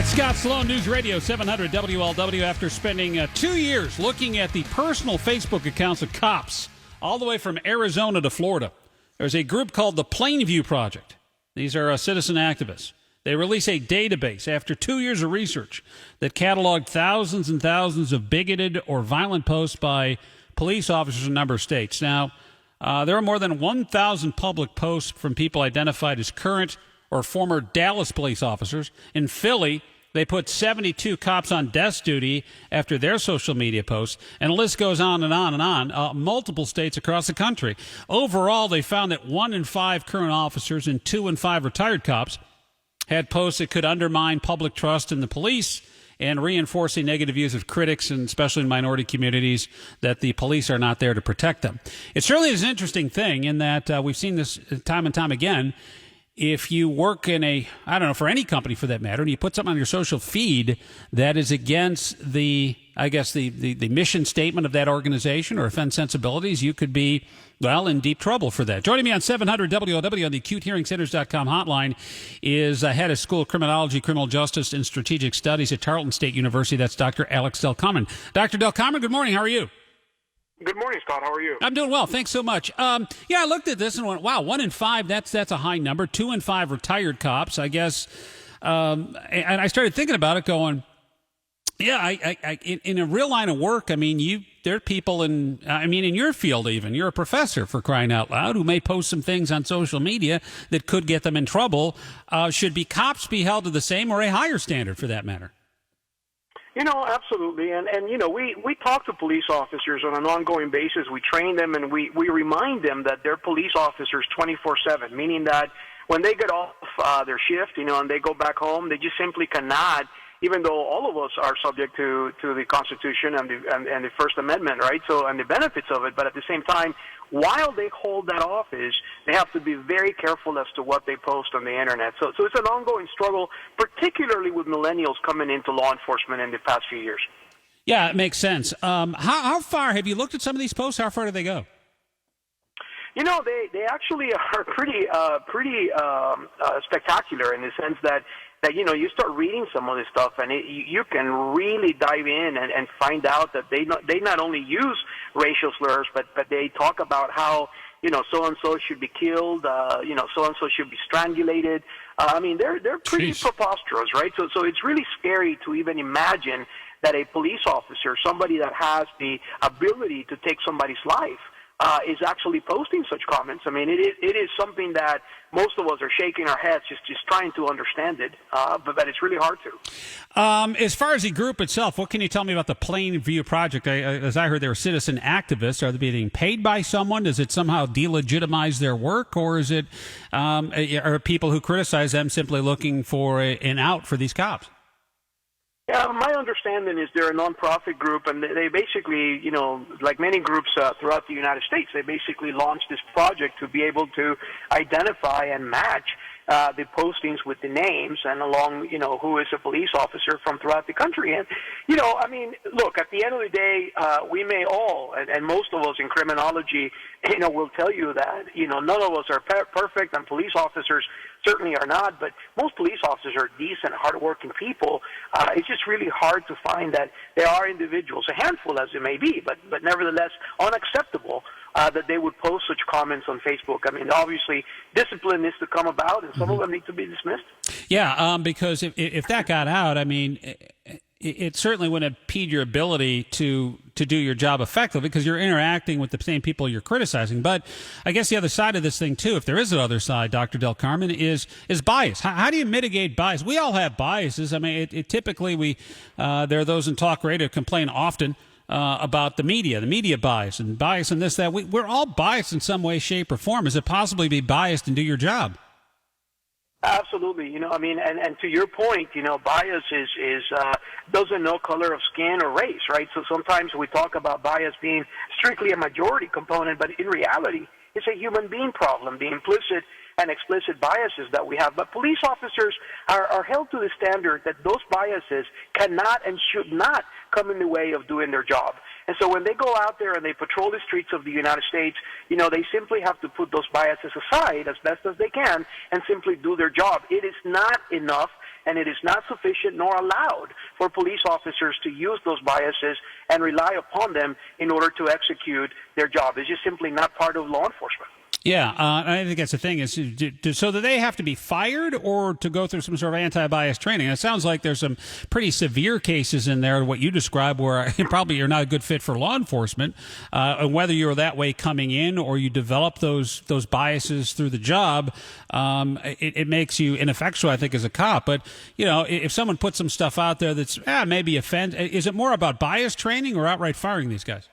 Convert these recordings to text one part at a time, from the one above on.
Scott Sloan, Newsradio 700 WLW. After spending 2 years looking at the personal Facebook accounts of cops all the way from Arizona to Florida, there's a group called the Plainview Project. These are citizen activists. They release a database after 2 years of research that cataloged thousands and thousands of bigoted or violent posts by police officers in a number of states. Now, there are more than 1,000 public posts from people identified as current or former Dallas police officers. In Philly, they put 72 cops on desk duty after their social media posts, and the list goes on and on and on, multiple states across the country. Overall, they found that 1 in 5 current officers and 2 in 5 retired cops had posts that could undermine public trust in the police and reinforcing negative views of critics, and especially in minority communities, that the police are not there to protect them. It certainly is an interesting thing in that we've seen this time and time again. If you work in for any company for that matter, and you put something on your social feed that is against the mission statement of that organization or offend sensibilities, you could be, in deep trouble for that. Joining me on 700 WLW on the AcuteHearingCenters.com hotline is head of School of Criminology, Criminal Justice, and Strategic Studies at Tarleton State University. That's Dr. Alex Del Carmen. Dr. Del Carmen, good morning. How are you? Good morning, Scott. How are you? I'm doing well. Thanks so much. I looked at this and went, wow, 1 in 5, that's a high number. 2 in 5 retired cops, I guess. And I started thinking about it going, in a real line of work, there are people in your field even. You're a professor, for crying out loud, who may post some things on social media that could get them in trouble. Should cops be held to the same or a higher standard for that matter? Absolutely. And we talk to police officers on an ongoing basis. We train them and we remind them that they're police officers 24/7, meaning that when they get off their shift, and they go back home, they just simply cannot, even though all of us are subject to the Constitution and the First Amendment, right? So, and the benefits of it, but at the same time, while they hold that office, they have to be very careful as to what they post on the internet. So it's an ongoing struggle, particularly with millennials coming into law enforcement in the past few years. Yeah, it makes sense. How far have you looked at some of these posts? How far do they go? They actually are pretty spectacular in the sense that you start reading some of this stuff and you can really dive in and find out that they not only use racial slurs, but they talk about how, so-and-so should be killed, so-and-so should be strangulated. They're pretty preposterous, right? So it's really scary to even imagine that a police officer, somebody that has the ability to take somebody's life, is actually posting such comments. It is something that most of us are shaking our heads just trying to understand it, but it's really hard to. As far as the group itself, what can you tell me about the Plainview Project? As I heard, they're citizen activists. Are they being paid by someone? Does it somehow delegitimize their work, or is it are people who criticize them simply looking for an out for these cops? Yeah, my understanding is they're a nonprofit group, and they basically, like many groups throughout the United States, they basically launched this project to be able to identify and match the postings with the names and along, who is a police officer from throughout the country. And, look, at the end of the day, we may all, and most of us in criminology, will tell you that, none of us are perfect, and police officers certainly are not, but most police officers are decent, hardworking people. It's just really hard to find that there are individuals, a handful as it may be, but nevertheless unacceptable, that they would post such comments on Facebook. Obviously, discipline needs to come about, and some of them need to be dismissed. Yeah, because if that got out, it certainly wouldn't impede your ability to do your job effectively because you're interacting with the same people you're criticizing. But I guess the other side of this thing, too, if there is an other side, Dr. Del Carmen, is bias. How do you mitigate bias? We all have biases. Typically, there are those in talk radio who complain often about the media bias and bias and this, that. We're all biased in some way, shape, or form. Is it possible to be biased and do your job? Absolutely. And to your point, bias is doesn't know color of skin or race, right? So sometimes we talk about bias being strictly a majority component, but in reality, it's a human being problem, the implicit and explicit biases that we have. But police officers are held to the standard that those biases cannot and should not come in the way of doing their job. And so when they go out there and they patrol the streets of the United States, they simply have to put those biases aside as best as they can and simply do their job. It is not enough, and it is not sufficient nor allowed for police officers to use those biases and rely upon them in order to execute their job. It's just simply not part of law enforcement. Yeah, I think that's the thing. Is so do they have to be fired or to go through some sort of anti-bias training? It sounds like there's some pretty severe cases in there, what you described, where probably you're not a good fit for law enforcement. And whether you're that way coming in or you develop those biases through the job, it makes you ineffectual, I think, as a cop. But, you know, if someone puts some stuff out there that's maybe offensive, is it more about bias training or outright firing these guys?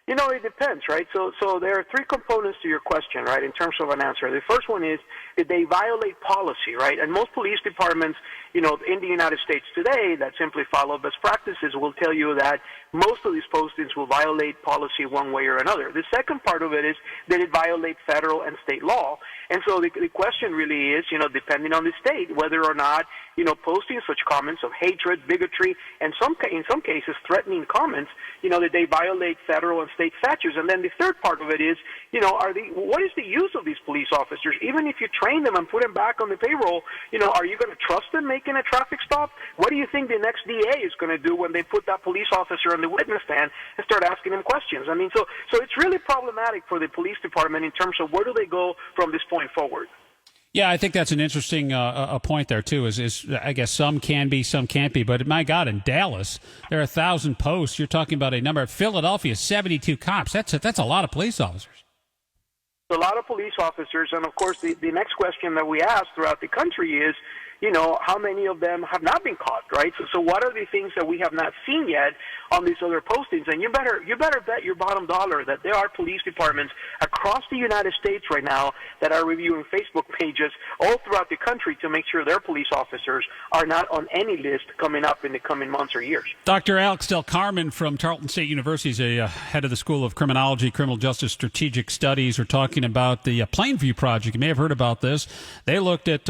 You know, it depends, right? So there are three components to your question, right, in terms of an answer. The first one is, did they violate policy, right? And most police departments, you know, in the United States today that simply follow best practices will tell you that most of these postings will violate policy one way or another. The second part of it is, did it violate federal and state law? And so the question really is, you know, depending on the state, whether or not, you know, posting such comments of hatred, bigotry, and in some cases threatening comments, you know, that they violate federal and state statutes. And then the third part of it is, you know, what is the use of these police officers? Even if you train them and put them back on the payroll, you know, are you going to trust them making a traffic stop? What do you think the next DA is going to do when they put that police officer on the witness stand and start asking him questions? I mean, so it's really problematic for the police department in terms of where do they go from this point forward. Yeah, I think that's an interesting a point there, too, is I guess some can be, some can't be. But, my God, in Dallas, there are 1,000 posts. You're talking about a number. Philadelphia, 72 cops. That's a lot of police officers. A lot of police officers. And, of course, the next question that we ask throughout the country is, you know, how many of them have not been caught, right? So what are the things that we have not seen yet on these other postings? And you better bet your bottom dollar that there are police departments across the United States right now that are reviewing Facebook pages all throughout the country to make sure their police officers are not on any list coming up in the coming months or years. Dr. Alex Del Carmen from Tarleton State University is a head of the School of Criminology, Criminal Justice Strategic Studies. We're talking about the Plainview Project. You may have heard about this. They looked at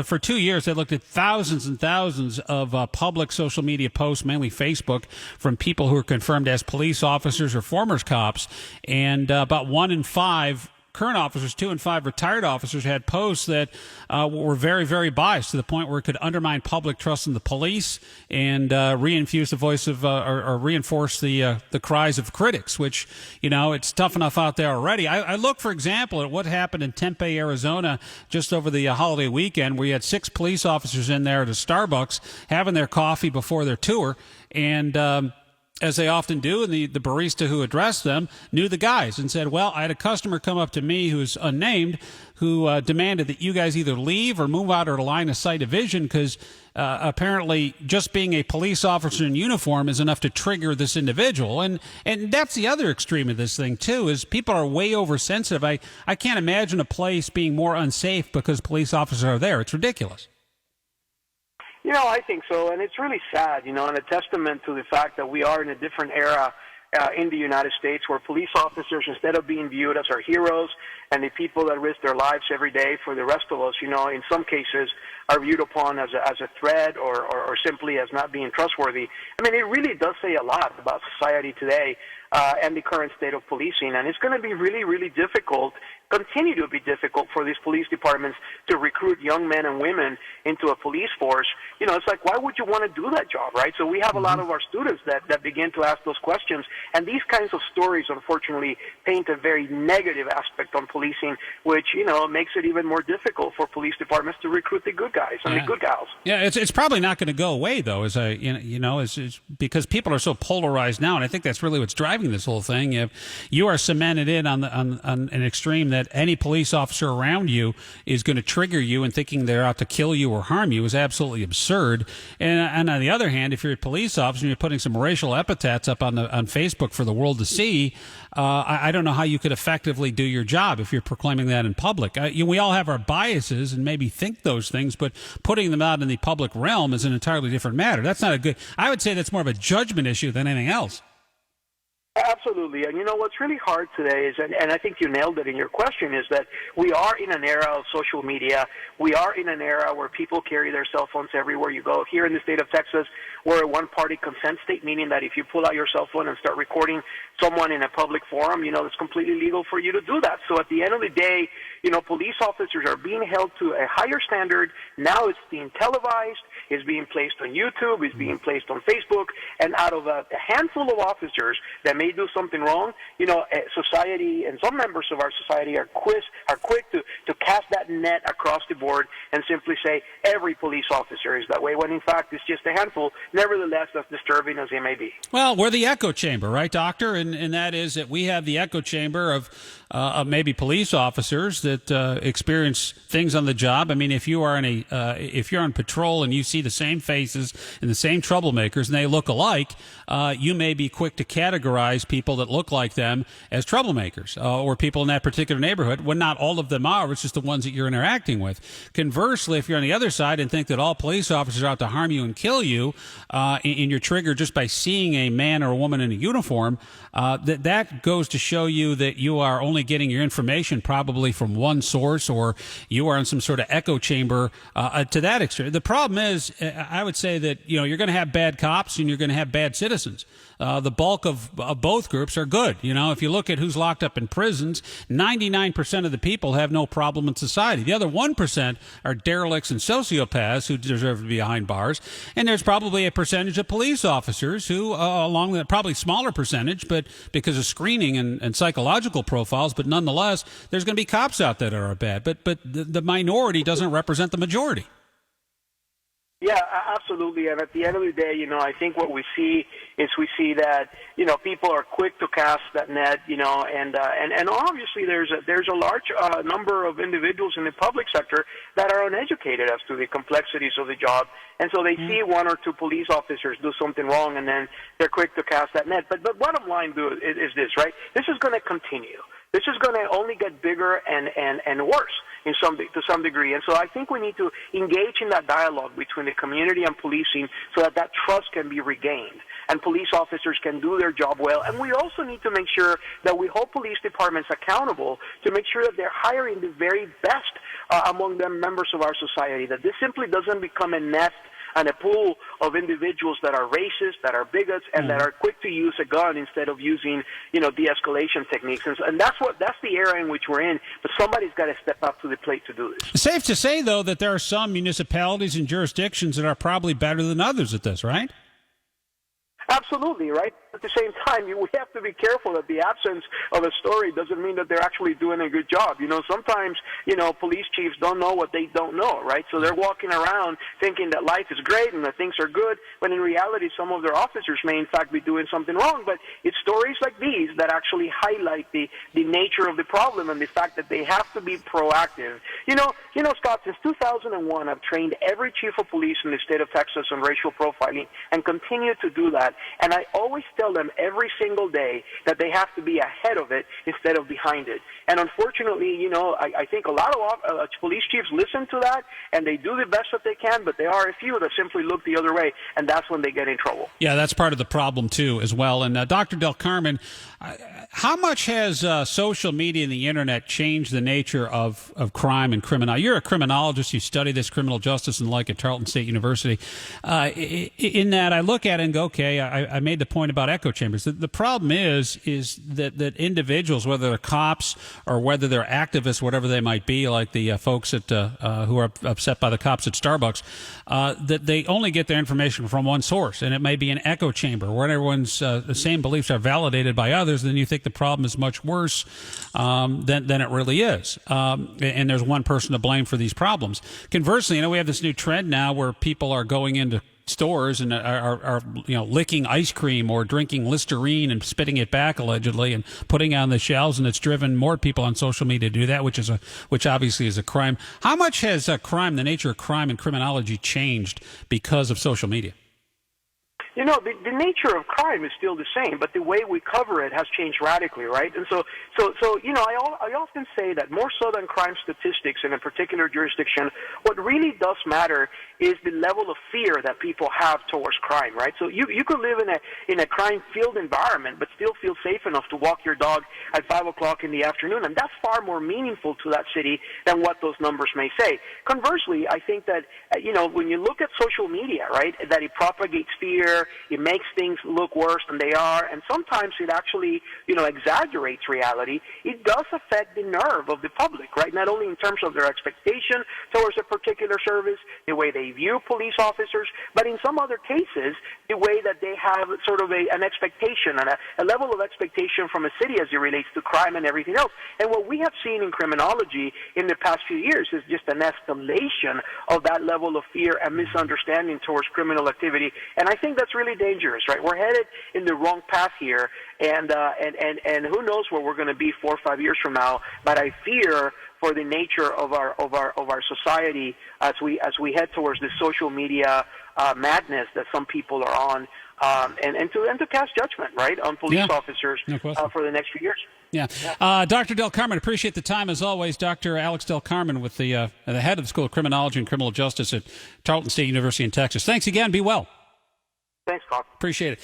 for 2 years, they looked at thousands and thousands of public social media posts, mainly Facebook, from people who are confirmed as police officers or former cops. And about 1 in 5 current officers, 2 in 5 retired officers had posts that were very, very biased to the point where it could undermine public trust in the police and reinfuse the voice of or reinforce the cries of critics, which, you know, it's tough enough out there already. I look, for example, at what happened in Tempe, Arizona, just over the holiday weekend, where you had 6 police officers in there at a Starbucks having their coffee before their tour, and as they often do, and the barista who addressed them knew the guys and said, well, I had a customer come up to me who's unnamed who demanded that you guys either leave or move out of the line of sight of vision because apparently just being a police officer in uniform is enough to trigger this individual. And that's the other extreme of this thing, too, is people are way oversensitive. I can't imagine a place being more unsafe because police officers are there. It's ridiculous. You know, I think so, and it's really sad, you know, and a testament to the fact that we are in a different era in the United States where police officers, instead of being viewed as our heroes and the people that risk their lives every day for the rest of us, you know, in some cases are viewed upon as a threat or simply as not being trustworthy. I mean, it really does say a lot about society today and the current state of policing, and it's going to be really, really difficult, continue to be difficult for these police departments to recruit young men and women into a police force. You know, it's like, why would you want to do that job, right? So we have a lot of our students that begin to ask those questions, and these kinds of stories, unfortunately, paint a very negative aspect on policing, which, you know, makes it even more difficult for police departments to recruit the good guys and the good gals. Yeah, it's probably not going to go away, though, as because people are so polarized now, and I think that's really what's driving this whole thing. If you are cemented in on an extreme that any police officer around you is going to trigger you and thinking they're out to kill you or harm you is absolutely absurd. And on the other hand, if you're a police officer and you're putting some racial epithets up on Facebook for the world to see, I don't know how you could effectively do your job if you're proclaiming that in public. We all have our biases and maybe think those things, but putting them out in the public realm is an entirely different matter. That's not a good. I would say that's more of a judgment issue than anything else. Absolutely. And you know what's really hard today is, and I think you nailed it in your question, is that we are in an era of social media. We are in an era where people carry their cell phones everywhere you go. Here in the state of Texas, we're a one-party consent state, meaning that if you pull out your cell phone and start recording someone in a public forum, you know, it's completely legal for you to do that. So at the end of the day, Police officers are being held to a higher standard. Now it's being televised, it's being placed on YouTube, it's being placed on Facebook, and out of a handful of officers that may do something wrong, society and some members of our society are quick to cast that net across the board and simply say every police officer is that way, when in fact it's just a handful, nevertheless as disturbing as they may be. Well, we're the echo chamber, right, Doctor? And that is that we have the echo chamber of maybe police officers that experience things on the job. I mean, if you're on patrol and you see the same faces and the same troublemakers and they look alike, you may be quick to categorize people that look like them as troublemakers or people in that particular neighborhood, when not all of them are. It's just the ones that you're interacting with. Conversely, if you're on the other side and think that all police officers are out to harm you and kill you, and you're triggered just by seeing a man or a woman in a uniform, that goes to show you that you are only getting your information probably from one source, or you are in some sort of echo chamber to that extent. The problem is, I would say that you're going to have bad cops and you're going to have bad citizens. The bulk of both groups are good. If you look at who's locked up in prisons, 99% of the people have no problem in society. The other 1% are derelicts and sociopaths who deserve to be behind bars. And there's probably a percentage of police officers who, along that probably smaller percentage, but because of screening and psychological profiles, but nonetheless, there's going to be cops out there that are bad. But the minority doesn't represent the majority. Yeah, absolutely. And at the end of the day, I think what we see is that, people are quick to cast that net, and obviously there's a large number of individuals in the public sector that are uneducated as to the complexities of the job. And so they see one or two police officers do something wrong, and then they're quick to cast that net. But bottom line is this, right? This is going to continue. This is going to only get bigger and worse to some degree. And so I think we need to engage in that dialogue between the community and policing so that trust can be regained and police officers can do their job well. And we also need to make sure that we hold police departments accountable to make sure that they're hiring the very best among them members of our society, that this simply doesn't become a nest and a pool of individuals that are racist, that are bigots, and that are quick to use a gun instead of using, de-escalation techniques. And that's the era in which we're in. But somebody's got to step up to the plate to do this. Safe to say, though, that there are some municipalities and jurisdictions that are probably better than others at this, right? Absolutely, right? At the same time, we have to be careful that the absence of a story doesn't mean that they're actually doing a good job. Sometimes, police chiefs don't know what they don't know, right? So they're walking around thinking that life is great and that things are good, when in reality, some of their officers may in fact be doing something wrong. But it's stories like these that actually highlight the nature of the problem and the fact that they have to be proactive. Scott, since 2001, I've trained every chief of police in the state of Texas on racial profiling and continue to do that. And I always tell them every single day that they have to be ahead of it instead of behind it. And unfortunately, I think a lot of police chiefs listen to that and they do the best that they can, but there are a few that simply look the other way, and that's when they get in trouble. Yeah, that's part of the problem, too, as well. And Dr. Del Carmen, how much has social media and the Internet changed the nature of crime and criminology? You're a criminologist. You study this criminal justice and like at Tarleton State University. In that, I look at it and go, okay, I made the point about echo chambers. The problem is that individuals, whether they're cops or whether they're activists, whatever they might be, like the folks at who are upset by the cops at Starbucks, that they only get their information from one source, and it may be an echo chamber where everyone's the same beliefs are validated by others. Then you think the problem is much worse than it really is, and there's one person to blame for these problems. Conversely, we have this new trend now where people are going into stores and are licking ice cream or drinking Listerine and spitting it back allegedly and putting it on the shelves, and it's driven more people on social media to do that, which obviously is a crime. How much has crime, the nature of crime and criminology, changed because of social media? The nature of crime is still the same, but the way we cover it has changed radically, right? And so I often say that more so than crime statistics in a particular jurisdiction, what really does matter is the level of fear that people have towards crime, right? So you could live in a crime-filled environment, but still feel safe enough to walk your dog at 5 o'clock in the afternoon, and that's far more meaningful to that city than what those numbers may say. Conversely, I think that when you look at social media, right, that it propagates fear, fear. It makes things look worse than they are, and sometimes it actually, exaggerates reality. It does affect the nerve of the public, right? Not only in terms of their expectation towards a particular service, the way they view police officers, but in some other cases, the way that they have sort of an expectation and a level of expectation from a city as it relates to crime and everything else. And what we have seen in criminology in the past few years is just an escalation of that level of fear and misunderstanding towards criminal activity. And I think that's really dangerous, right? We're headed in the wrong path here, and who knows where we're going to be 4 or 5 years from now. But I fear for the nature of our society as we head towards this social media madness that some people are on, and to cast judgment, right, on police officers for the next few years. Yeah. Dr. Del Carmen, appreciate the time as always. Dr. Alex Del Carmen with the head of the School of Criminology and Criminal Justice at Tarleton State University in Texas. Thanks again. Be well. Thanks, Carl. Appreciate it.